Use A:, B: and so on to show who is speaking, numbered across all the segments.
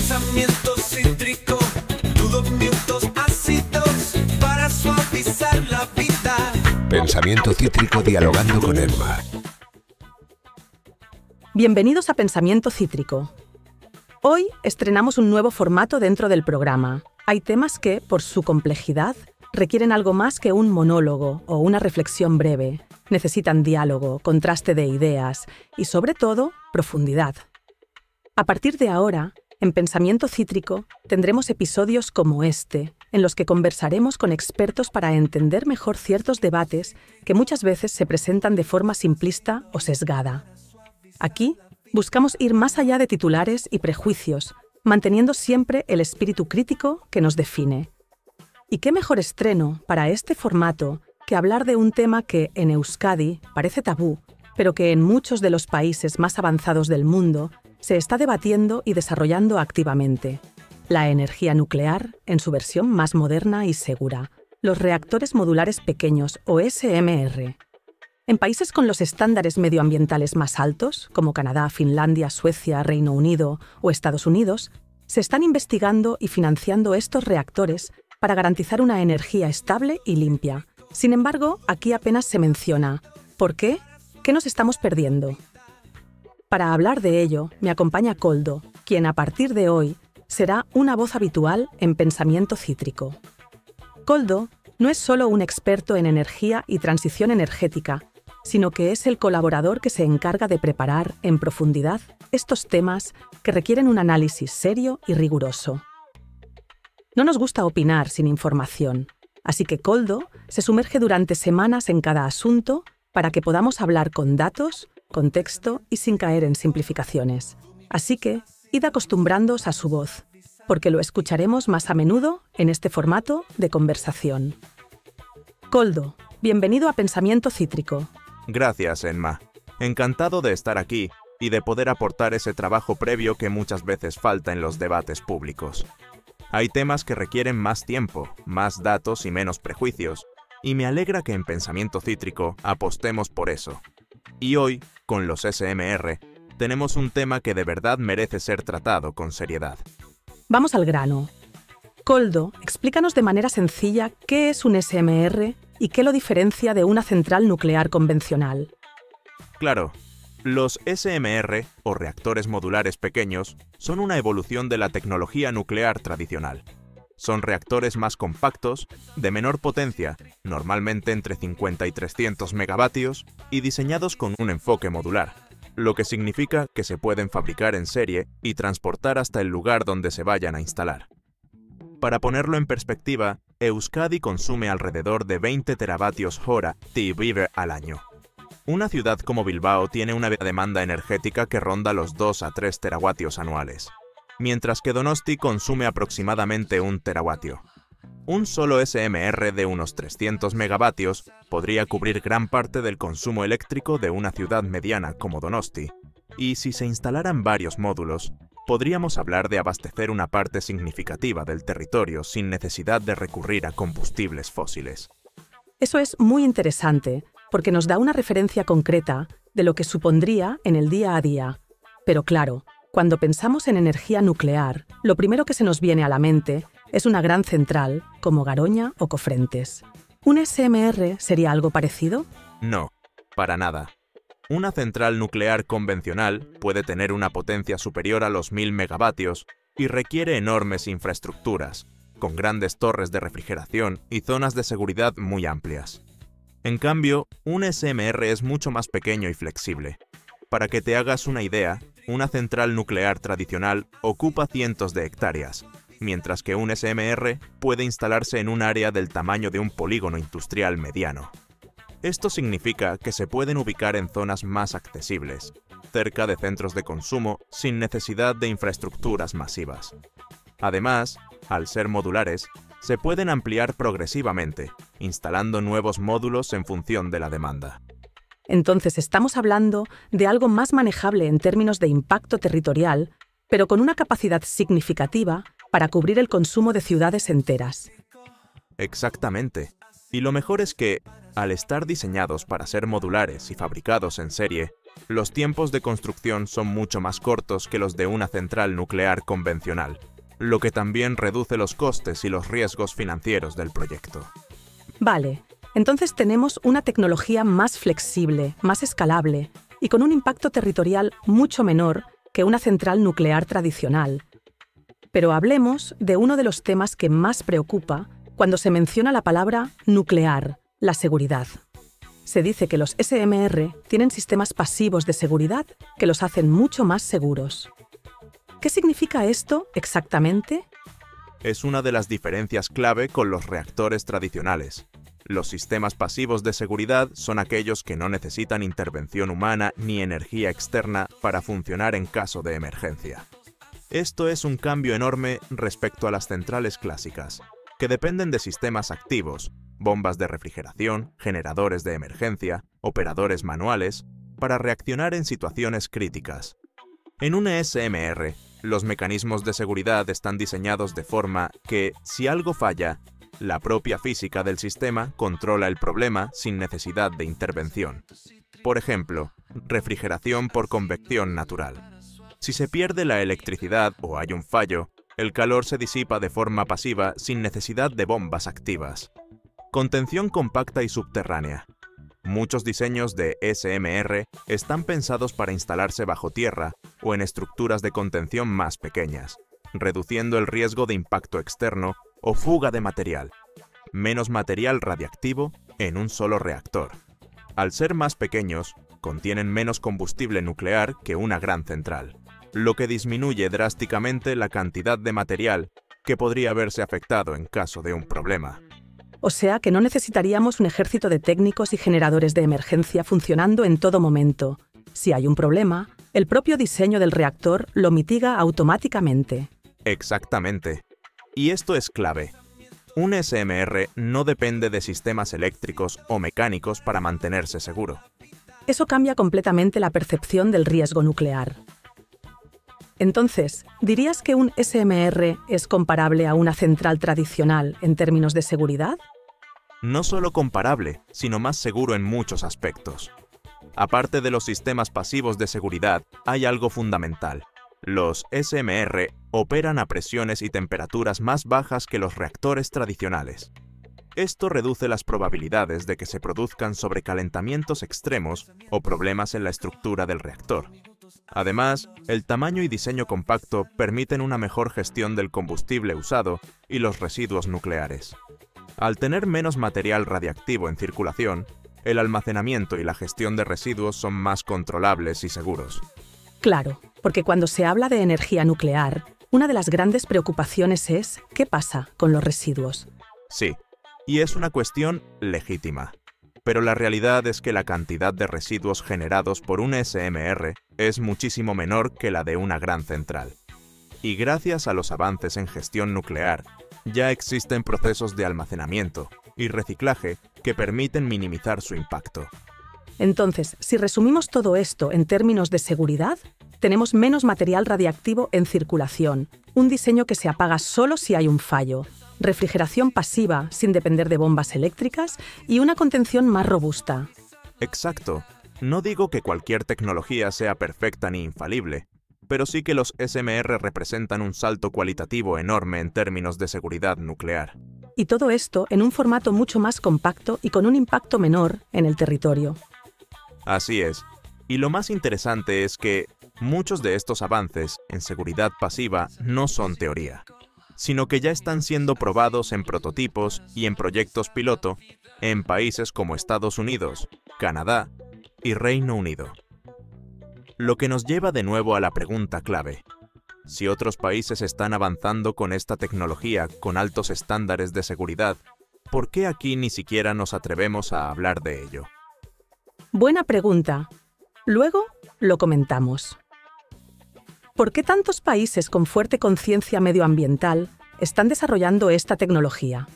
A: Pensamiento cítrico, todos minutos ácidos para suavizar la vida.
B: Pensamiento cítrico dialogando con Emma.
C: Bienvenidos a Pensamiento Cítrico. Hoy estrenamos un nuevo formato dentro del programa. Hay temas que, por su complejidad, requieren algo más que un monólogo o una reflexión breve. Necesitan diálogo, contraste de ideas y, sobre todo, profundidad. A partir de ahora, en Pensamiento Cítrico, tendremos episodios como este, en los que conversaremos con expertos para entender mejor ciertos debates que muchas veces se presentan de forma simplista o sesgada. Aquí, buscamos ir más allá de titulares y prejuicios, manteniendo siempre el espíritu crítico que nos define. ¿Y qué mejor estreno para este formato que hablar de un tema que en Euskadi parece tabú, pero que en muchos de los países más avanzados del mundo se está debatiendo y desarrollando activamente? La energía nuclear en su versión más moderna y segura, los reactores modulares pequeños o SMR. En países con los estándares medioambientales más altos, como Canadá, Finlandia, Suecia, Reino Unido o Estados Unidos, se están investigando y financiando estos reactores para garantizar una energía estable y limpia. Sin embargo, aquí apenas se menciona. ¿Por qué? ¿Qué nos estamos perdiendo? Para hablar de ello, me acompaña Koldo, quien a partir de hoy será una voz habitual en Pensamiento Cítrico. Koldo no es solo un experto en energía y transición energética, sino que es el colaborador que se encarga de preparar en profundidad estos temas que requieren un análisis serio y riguroso. No nos gusta opinar sin información, así que Koldo se sumerge durante semanas en cada asunto para que podamos hablar con datos, contexto y sin caer en simplificaciones. Así que, id acostumbrándoos a su voz, porque lo escucharemos más a menudo en este formato de conversación. Koldo, bienvenido a Pensamiento Cítrico.
D: Gracias, Emma. Encantado de estar aquí y de poder aportar ese trabajo previo que muchas veces falta en los debates públicos. Hay temas que requieren más tiempo, más datos y menos prejuicios, y me alegra que en Pensamiento Cítrico apostemos por eso. Y hoy, con los SMR, tenemos un tema que de verdad merece ser tratado con seriedad.
C: Vamos al grano. Koldo, explícanos de manera sencilla qué es un SMR y qué lo diferencia de una central nuclear convencional.
D: Claro, los SMR, o reactores modulares pequeños, son una evolución de la tecnología nuclear tradicional. Son reactores más compactos, de menor potencia, normalmente entre 50 y 300 megavatios, y diseñados con un enfoque modular, lo que significa que se pueden fabricar en serie y transportar hasta el lugar donde se vayan a instalar. Para ponerlo en perspectiva, Euskadi consume alrededor de 20 teravatios hora TWh al año. Una ciudad como Bilbao tiene una demanda energética que ronda los 2 a 3 teravatios anuales, mientras que Donosti consume aproximadamente 1 teravatio. Un solo SMR de unos 300 megavatios podría cubrir gran parte del consumo eléctrico de una ciudad mediana como Donosti, y si se instalaran varios módulos, podríamos hablar de abastecer una parte significativa del territorio sin necesidad de recurrir a combustibles fósiles.
C: Eso es muy interesante, porque nos da una referencia concreta de lo que supondría en el día a día. Pero claro, cuando pensamos en energía nuclear, lo primero que se nos viene a la mente es una gran central, como Garoña o Cofrentes. ¿Un SMR sería algo parecido?
D: No, para nada. Una central nuclear convencional puede tener una potencia superior a los 1000 megavatios y requiere enormes infraestructuras, con grandes torres de refrigeración y zonas de seguridad muy amplias. En cambio, un SMR es mucho más pequeño y flexible. Para que te hagas una idea, una central nuclear tradicional ocupa cientos de hectáreas, mientras que un SMR puede instalarse en un área del tamaño de un polígono industrial mediano. Esto significa que se pueden ubicar en zonas más accesibles, cerca de centros de consumo sin necesidad de infraestructuras masivas. Además, al ser modulares, se pueden ampliar progresivamente, instalando nuevos módulos en función de la demanda.
C: Entonces estamos hablando de algo más manejable en términos de impacto territorial, pero con una capacidad significativa para cubrir el consumo de ciudades enteras.
D: Exactamente. Y lo mejor es que, al estar diseñados para ser modulares y fabricados en serie, Los tiempos de construcción son mucho más cortos que los de una central nuclear convencional, lo que también reduce los costes y los riesgos financieros del proyecto.
C: Vale, entonces tenemos una tecnología más flexible, más escalable y con un impacto territorial mucho menor que una central nuclear tradicional. Pero hablemos de uno de los temas que más preocupa cuando se menciona la palabra nuclear, la seguridad. Se dice que los SMR tienen sistemas pasivos de seguridad que los hacen mucho más seguros. ¿Qué significa esto exactamente?
D: Es una de las diferencias clave con los reactores tradicionales. Los sistemas pasivos de seguridad son aquellos que no necesitan intervención humana ni energía externa para funcionar en caso de emergencia. Esto es un cambio enorme respecto a las centrales clásicas, que dependen de sistemas activos, bombas de refrigeración, generadores de emergencia, operadores manuales, para reaccionar en situaciones críticas. En un SMR, los mecanismos de seguridad están diseñados de forma que, si algo falla, la propia física del sistema controla el problema sin necesidad de intervención. Por ejemplo, refrigeración por convección natural. Si se pierde la electricidad o hay un fallo, el calor se disipa de forma pasiva sin necesidad de bombas activas. Contención compacta y subterránea. Muchos diseños de SMR están pensados para instalarse bajo tierra o en estructuras de contención más pequeñas, reduciendo el riesgo de impacto externo o fuga de material. Menos material radiactivo en un solo reactor. Al ser más pequeños, contienen menos combustible nuclear que una gran central, lo que disminuye drásticamente la cantidad de material que podría verse afectado en caso de un problema.
C: O sea que no necesitaríamos un ejército de técnicos y generadores de emergencia funcionando en todo momento. Si hay un problema, el propio diseño del reactor lo mitiga automáticamente.
D: Exactamente. Y esto es clave. Un SMR no depende de sistemas eléctricos o mecánicos para mantenerse seguro.
C: Eso cambia completamente la percepción del riesgo nuclear. Entonces, ¿dirías que un SMR es comparable a una central tradicional en términos de seguridad?
D: No solo comparable, sino más seguro en muchos aspectos. Aparte de los sistemas pasivos de seguridad, hay algo fundamental. Los SMR operan a presiones y temperaturas más bajas que los reactores tradicionales. Esto reduce las probabilidades de que se produzcan sobrecalentamientos extremos o problemas en la estructura del reactor. Además, el tamaño y diseño compacto permiten una mejor gestión del combustible usado y los residuos nucleares. Al tener menos material radiactivo en circulación, el almacenamiento y la gestión de residuos son más controlables y seguros.
C: Claro, porque cuando se habla de energía nuclear, una de las grandes preocupaciones es ¿qué pasa con los residuos?
D: Sí, y es una cuestión legítima. Pero la realidad es que la cantidad de residuos generados por un SMR es muchísimo menor que la de una gran central. Y gracias a los avances en gestión nuclear, ya existen procesos de almacenamiento y reciclaje que permiten minimizar su impacto.
C: Entonces, si resumimos todo esto en términos de seguridad, tenemos menos material radiactivo en circulación, un diseño que se apaga solo si hay un fallo, refrigeración pasiva sin depender de bombas eléctricas y una contención más robusta.
D: Exacto. No digo que cualquier tecnología sea perfecta ni infalible, pero sí que los SMR representan un salto cualitativo enorme en términos de seguridad nuclear.
C: Y todo esto en un formato mucho más compacto y con un impacto menor en el territorio.
D: Así es. Y lo más interesante es que muchos de estos avances en seguridad pasiva no son teoría, sino que ya están siendo probados en prototipos y en proyectos piloto en países como Estados Unidos, Canadá y Reino Unido. Lo que nos lleva de nuevo a la pregunta clave. Si otros países están avanzando con esta tecnología con altos estándares de seguridad, ¿por qué aquí ni siquiera nos atrevemos a hablar de ello?
C: Buena pregunta. Luego lo comentamos. ¿Por qué tantos países con fuerte conciencia medioambiental están desarrollando esta tecnología?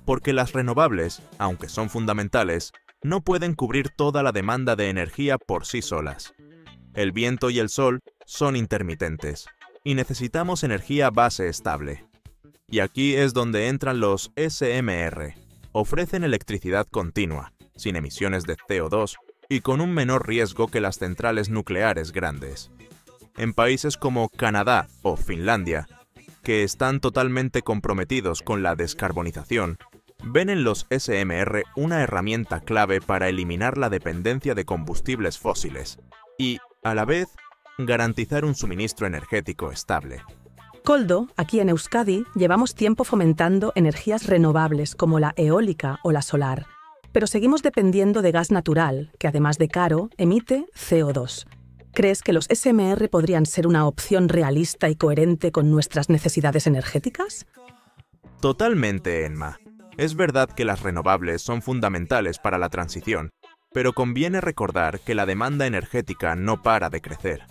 D: Porque las renovables, aunque son fundamentales, no pueden cubrir toda la demanda de energía por sí solas. El viento y el sol son intermitentes, y necesitamos energía base estable. Y aquí es donde entran los SMR. Ofrecen electricidad continua, sin emisiones de CO2, y con un menor riesgo que las centrales nucleares grandes. En países como Canadá o Finlandia, que están totalmente comprometidos con la descarbonización, ven en los SMR una herramienta clave para eliminar la dependencia de combustibles fósiles y, a la vez, garantizar un suministro energético estable.
C: Koldo, aquí en Euskadi, llevamos tiempo fomentando energías renovables como la eólica o la solar, pero seguimos dependiendo de gas natural, que además de caro, emite CO2. ¿Crees que los SMR podrían ser una opción realista y coherente con nuestras necesidades energéticas?
D: Totalmente, Emma. Es verdad que las renovables son fundamentales para la transición, pero conviene recordar que la demanda energética no para de crecer.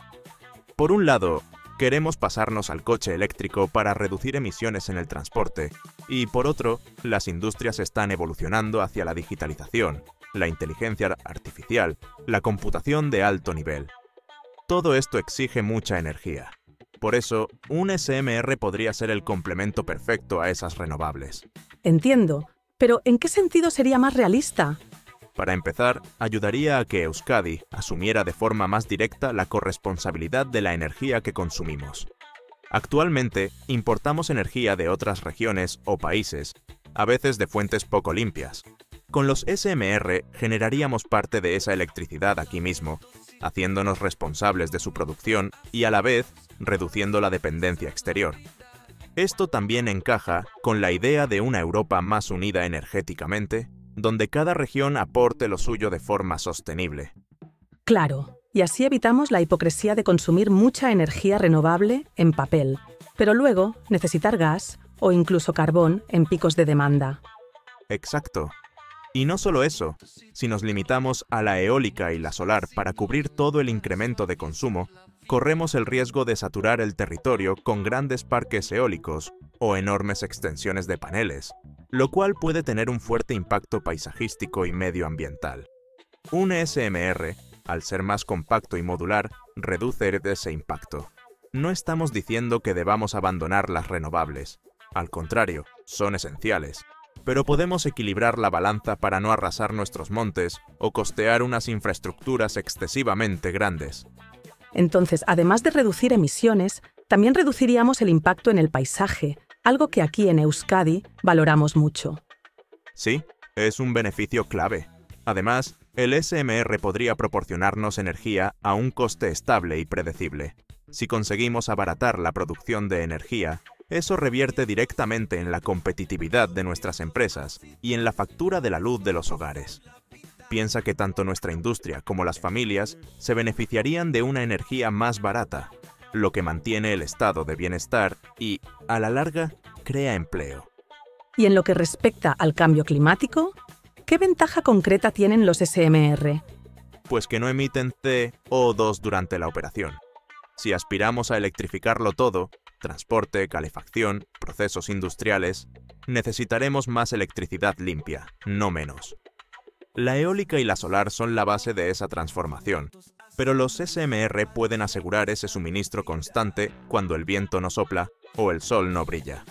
D: Por un lado, queremos pasarnos al coche eléctrico para reducir emisiones en el transporte, y por otro, las industrias están evolucionando hacia la digitalización, la inteligencia artificial, la computación de alto nivel. Todo esto exige mucha energía. Por eso, un SMR podría ser el complemento perfecto a esas renovables.
C: Entiendo, pero ¿en qué sentido sería más realista?
D: Para empezar, ayudaría a que Euskadi asumiera de forma más directa la corresponsabilidad de la energía que consumimos. Actualmente, importamos energía de otras regiones o países, a veces de fuentes poco limpias. Con los SMR generaríamos parte de esa electricidad aquí mismo, haciéndonos responsables de su producción y a la vez reduciendo la dependencia exterior. Esto también encaja con la idea de una Europa más unida energéticamente, donde cada región aporte lo suyo de forma sostenible.
C: Claro, y así evitamos la hipocresía de consumir mucha energía renovable en papel, pero luego necesitar gas o incluso carbón en picos de demanda.
D: Exacto. Y no solo eso, si nos limitamos a la eólica y la solar para cubrir todo el incremento de consumo, corremos el riesgo de saturar el territorio con grandes parques eólicos o enormes extensiones de paneles, lo cual puede tener un fuerte impacto paisajístico y medioambiental. Un SMR, al ser más compacto y modular, reduce ese impacto. No estamos diciendo que debamos abandonar las renovables. Al contrario, son esenciales. Pero podemos equilibrar la balanza para no arrasar nuestros montes o costear unas infraestructuras excesivamente grandes.
C: Entonces, además de reducir emisiones, también reduciríamos el impacto en el paisaje, algo que aquí en Euskadi valoramos mucho.
D: Sí, es un beneficio clave. Además, el SMR podría proporcionarnos energía a un coste estable y predecible. Si conseguimos abaratar la producción de energía, eso revierte directamente en la competitividad de nuestras empresas y en la factura de la luz de los hogares. Piensa que tanto nuestra industria como las familias se beneficiarían de una energía más barata, lo que mantiene el estado de bienestar y, a la larga, crea empleo.
C: Y en lo que respecta al cambio climático, ¿qué ventaja concreta tienen los SMR?
D: Pues que no emiten CO2 durante la operación. Si aspiramos a electrificarlo todo, transporte, calefacción, procesos industriales, necesitaremos más electricidad limpia, no menos. La eólica y la solar son la base de esa transformación, pero los SMR pueden asegurar ese suministro constante cuando el viento no sopla o el sol no brilla.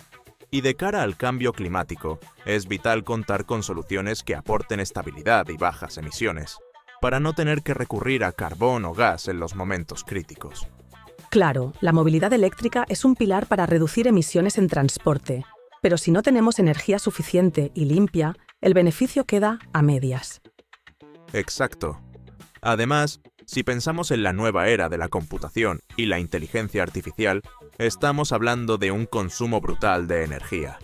D: Y de cara al cambio climático, es vital contar con soluciones que aporten estabilidad y bajas emisiones, para no tener que recurrir a carbón o gas en los momentos críticos.
C: Claro, la movilidad eléctrica es un pilar para reducir emisiones en transporte, pero si no tenemos energía suficiente y limpia, el beneficio queda a medias.
D: Exacto. Además, si pensamos en la nueva era de la computación y la inteligencia artificial, estamos hablando de un consumo brutal de energía.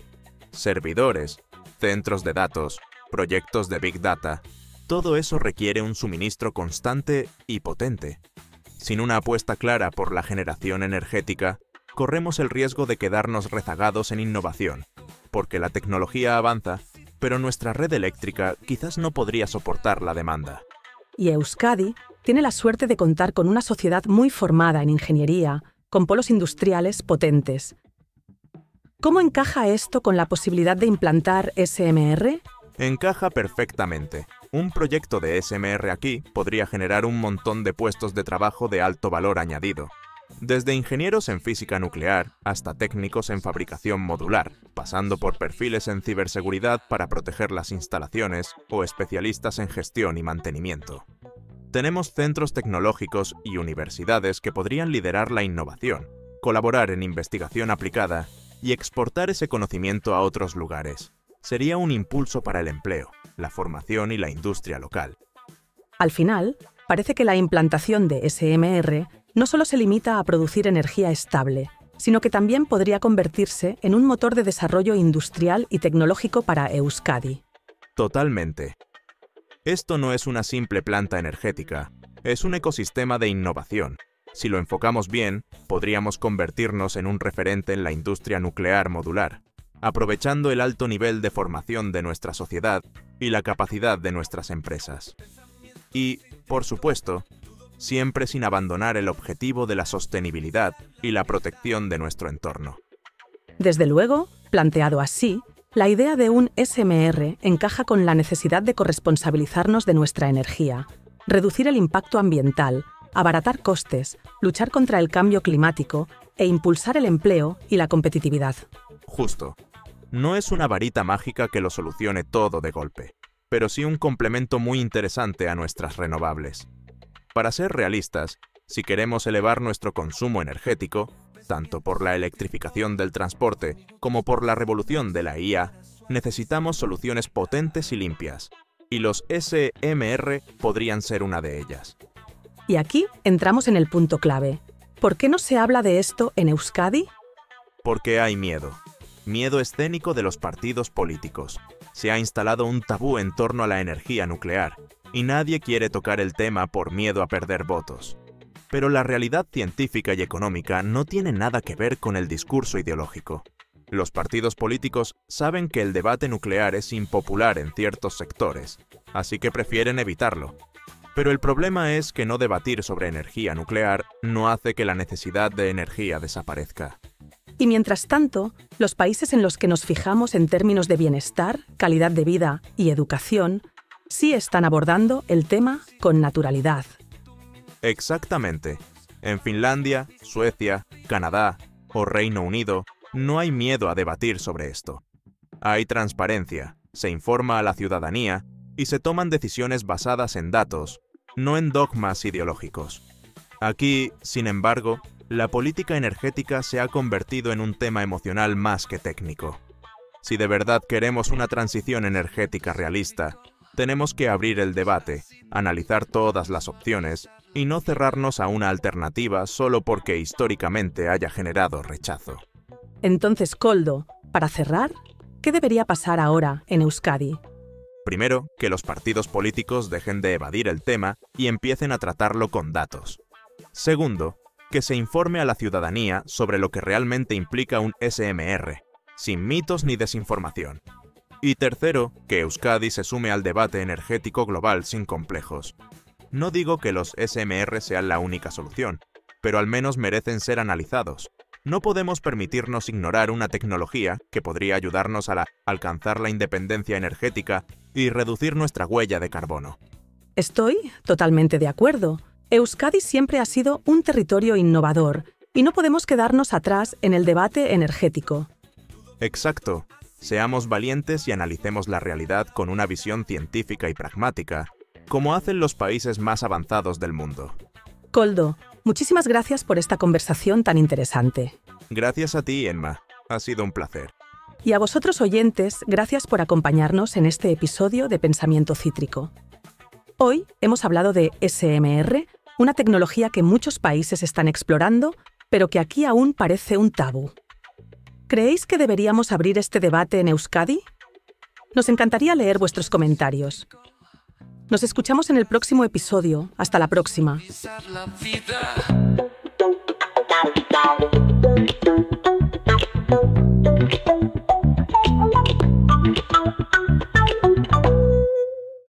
D: Servidores, centros de datos, proyectos de Big Data, todo eso requiere un suministro constante y potente. Sin una apuesta clara por la generación energética, corremos el riesgo de quedarnos rezagados en innovación, porque la tecnología avanza, pero nuestra red eléctrica quizás no podría soportar la demanda.
C: Y Euskadi tiene la suerte de contar con una sociedad muy formada en ingeniería, con polos industriales potentes. ¿Cómo encaja esto con la posibilidad de implantar SMR?
D: Encaja perfectamente. Un proyecto de SMR aquí podría generar un montón de puestos de trabajo de alto valor añadido, desde ingenieros en física nuclear hasta técnicos en fabricación modular, pasando por perfiles en ciberseguridad para proteger las instalaciones o especialistas en gestión y mantenimiento. Tenemos centros tecnológicos y universidades que podrían liderar la innovación, colaborar en investigación aplicada y exportar ese conocimiento a otros lugares. Sería un impulso para el empleo, la formación y la industria local.
C: Al final, parece que la implantación de SMR no solo se limita a producir energía estable, sino que también podría convertirse en un motor de desarrollo industrial y tecnológico para Euskadi.
D: Totalmente. Esto no es una simple planta energética, es un ecosistema de innovación. Si lo enfocamos bien, podríamos convertirnos en un referente en la industria nuclear modular, aprovechando el alto nivel de formación de nuestra sociedad y la capacidad de nuestras empresas. Y, por supuesto, siempre sin abandonar el objetivo de la sostenibilidad y la protección de nuestro entorno.
C: Desde luego, planteado así, la idea de un SMR encaja con la necesidad de corresponsabilizarnos de nuestra energía, reducir el impacto ambiental, abaratar costes, luchar contra el cambio climático e impulsar el empleo y la competitividad.
D: Justo. No es una varita mágica que lo solucione todo de golpe, pero sí un complemento muy interesante a nuestras renovables. Para ser realistas, si queremos elevar nuestro consumo energético, tanto por la electrificación del transporte como por la revolución de la IA, necesitamos soluciones potentes y limpias, y los SMR podrían ser una de ellas.
C: Y aquí entramos en el punto clave. ¿Por qué no se habla de esto en Euskadi?
D: Porque hay miedo. Miedo escénico de los partidos políticos. Se ha instalado un tabú en torno a la energía nuclear, y nadie quiere tocar el tema por miedo a perder votos. Pero la realidad científica y económica no tiene nada que ver con el discurso ideológico. Los partidos políticos saben que el debate nuclear es impopular en ciertos sectores, así que prefieren evitarlo. Pero el problema es que no debatir sobre energía nuclear no hace que la necesidad de energía desaparezca.
C: Y mientras tanto, los países en los que nos fijamos en términos de bienestar, calidad de vida y educación, sí están abordando el tema con naturalidad.
D: Exactamente. En Finlandia, Suecia, Canadá o Reino Unido no hay miedo a debatir sobre esto. Hay transparencia, se informa a la ciudadanía y se toman decisiones basadas en datos, no en dogmas ideológicos. Aquí, sin embargo, la política energética se ha convertido en un tema emocional más que técnico. Si de verdad queremos una transición energética realista, tenemos que abrir el debate, analizar todas las opciones y no cerrarnos a una alternativa solo porque históricamente haya generado rechazo.
C: Entonces, Koldo, para cerrar, ¿qué debería pasar ahora en Euskadi?
D: Primero, que los partidos políticos dejen de evadir el tema y empiecen a tratarlo con datos. Segundo, que se informe a la ciudadanía sobre lo que realmente implica un SMR, sin mitos ni desinformación. Y tercero, que Euskadi se sume al debate energético global sin complejos. No digo que los SMR sean la única solución, pero al menos merecen ser analizados. No podemos permitirnos ignorar una tecnología que podría ayudarnos a alcanzar la independencia energética y reducir nuestra huella de carbono.
C: Estoy totalmente de acuerdo. Euskadi siempre ha sido un territorio innovador y no podemos quedarnos atrás en el debate energético.
D: Exacto. Seamos valientes y analicemos la realidad con una visión científica y pragmática, como hacen los países más avanzados del mundo.
C: Koldo, muchísimas gracias por esta conversación tan interesante.
D: Gracias a ti, Emma. Ha sido un placer.
C: Y a vosotros oyentes, gracias por acompañarnos en este episodio de Pensamiento Cítrico. Hoy hemos hablado de SMR, una tecnología que muchos países están explorando, pero que aquí aún parece un tabú. ¿Creéis que deberíamos abrir este debate en Euskadi? Nos encantaría leer vuestros comentarios. Nos escuchamos en el próximo episodio. Hasta la próxima.
A: La vida.